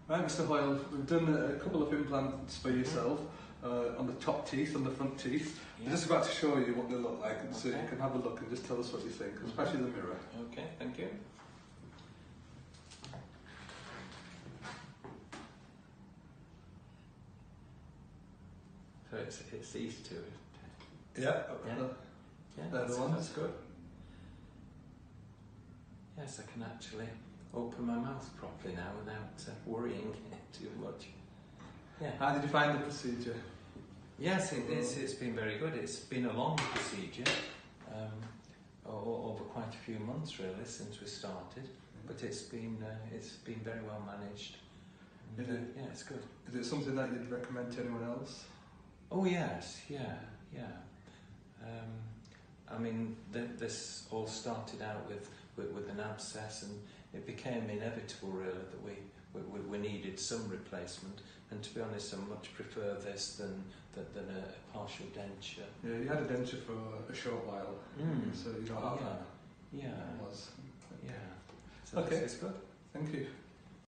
Right, Mr. Hoyle, we've done a couple of implants for yourself on the top teeth, on the front teeth. Yeah. I'm just about to show you what they look like, and so you can have a look and just tell us what you think, especially the mirror. Okay, thank you. So it's these two. Yeah. Yeah, They're the ones. that's good. Yes, I can actually open my mouth properly now without worrying too much. Yeah. How did you find the procedure? Yes, it's been very good. It's been a long procedure, over quite a few months really since we started, but it's been very well managed. And, yeah, it's good. Is it something that you'd recommend to anyone else? Oh yes, yeah. I mean, this all started out with an abscess, and it became inevitable really that we needed some replacement. And to be honest, I much prefer this than a partial denture. Yeah, you had a denture for a short while, so you know how that Yeah. was. Yeah. So Okay. it's good. Thank you.